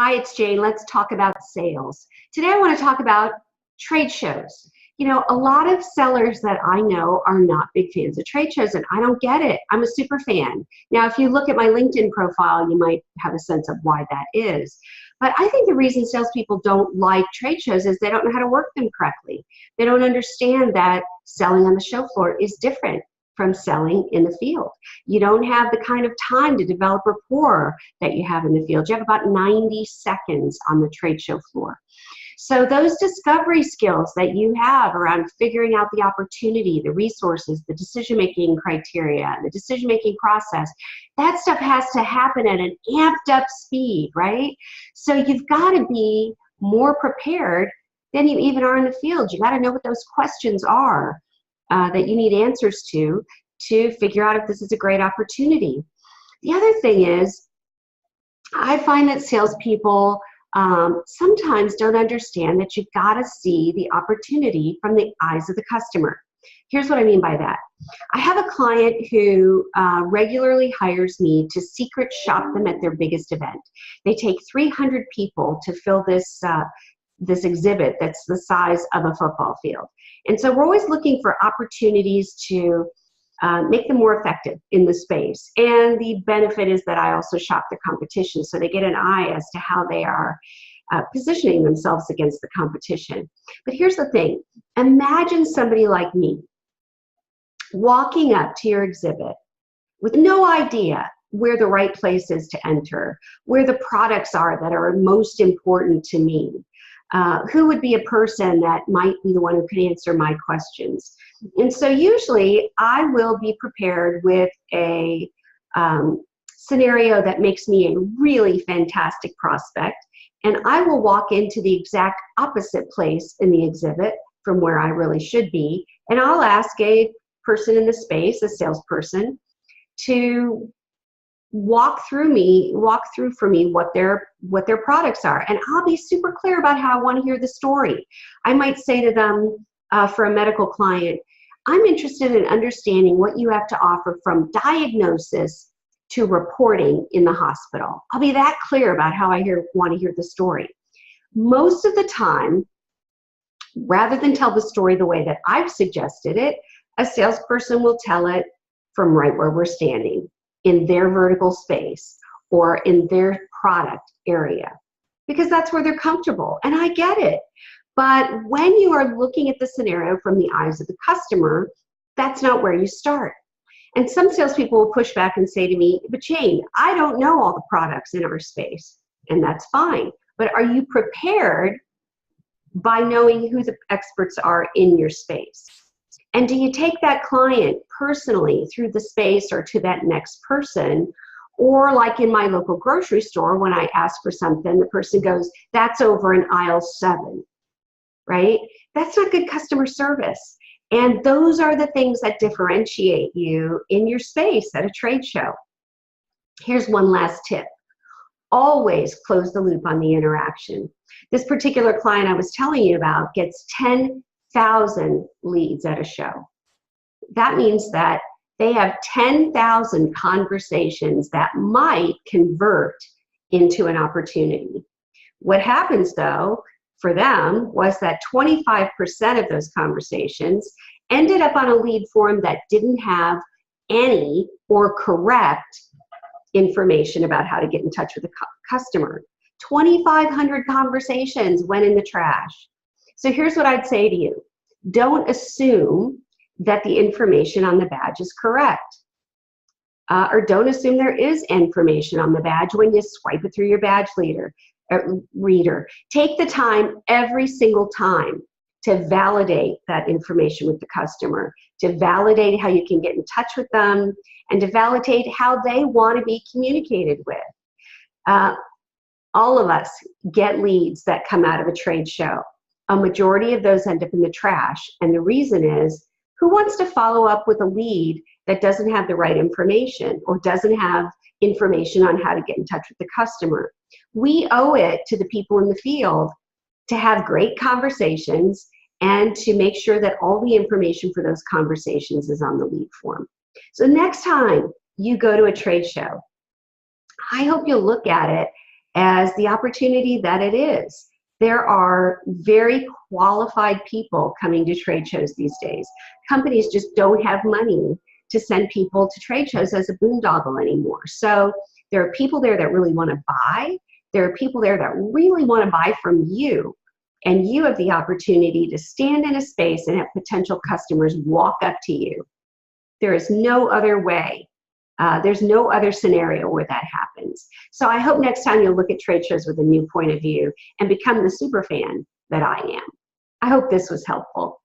Hi, it's Jane. Let's talk about sales. Today I want to talk about trade shows. You know, a lot of sellers that I know are not big fans of trade shows, and I don't get it. I'm a super fan. Now, if you look at my LinkedIn profile, you might have a sense of why that is. But I think the reason salespeople don't like trade shows is they don't know how to work them correctly. They don't understand that selling on the show floor is different from selling in the field. You don't have the kind of time to develop rapport that you have in the field. You have about 90 seconds on the trade show floor. So those discovery skills that you have around figuring out the opportunity, the resources, the decision-making criteria, the decision-making process, that stuff has to happen at an amped up speed, right? So you've got to be more prepared than you even are in the field. You got to know what those questions are that you need answers to figure out if this is a great opportunity. The other thing is, I find that salespeople sometimes don't understand that you've got to see the opportunity from the eyes of the customer. Here's what I mean by that. I have a client who regularly hires me to secret shop them at their biggest event. They take 300 people to fill this exhibit that's the size of a football field. And so we're always looking for opportunities to make them more effective in the space. And the benefit is that I also shop the competition, so they get an eye as to how they are positioning themselves against the competition. But here's the thing. Imagine somebody like me walking up to your exhibit with no idea where the right place is to enter, where the products are that are most important to me. Who would be a person that might be the one who could answer my questions? And so usually I will be prepared with a scenario that makes me a really fantastic prospect, and I will walk into the exact opposite place in the exhibit from where I really should be, and I'll ask a person in the space, a salesperson, to walk through for me what their products are, and I'll be super clear about how I want to hear the story. I might say to them, for a medical client, I'm interested in understanding what you have to offer from diagnosis to reporting in the hospital. I'll be that clear about how I want to hear the story. Most of the time, rather than tell the story the way that I've suggested it, a salesperson will tell it from right where we're standing, in their vertical space or in their product area, because that's where they're comfortable. And I get it. But when you are looking at the scenario from the eyes of the customer, that's not where you start. And some salespeople will push back and say to me, but Jane, I don't know all the products in our space. And that's fine. But are you prepared by knowing who the experts are in your space? And do you take that client personally through the space or to that next person? Or like in my local grocery store, when I ask for something, the person goes, that's over in aisle 7, right? That's not good customer service. And those are the things that differentiate you in your space at a trade show. Here's one last tip. Always close the loop on the interaction. This particular client I was telling you about gets 10,000 leads at a show. That means that they have 10,000 conversations that might convert into an opportunity. What happens though for them was that 25% of those conversations ended up on a lead form that didn't have any or correct information about how to get in touch with the customer. 2,500 conversations went in the trash. So here's what I'd say to you. Don't assume that the information on the badge is correct. Or don't assume there is information on the badge when you swipe it through your badge reader. Take the time every single time to validate that information with the customer, to validate how you can get in touch with them, and to validate how they want to be communicated with. All of us get leads that come out of a trade show. A majority of those end up in the trash, and the reason is, who wants to follow up with a lead that doesn't have the right information or doesn't have information on how to get in touch with the customer? We owe it to the people in the field to have great conversations and to make sure that all the information for those conversations is on the lead form. So next time you go to a trade show, I hope you'll look at it as the opportunity that it is. There are very qualified people coming to trade shows these days. Companies just don't have money to send people to trade shows as a boondoggle anymore. So there are people there that really want to buy. There are people there that really want to buy from you. And you have the opportunity to stand in a space and have potential customers walk up to you. There is no other way. There's no other scenario where that happens. So I hope next time you'll look at trade shows with a new point of view and become the super fan that I am. I hope this was helpful.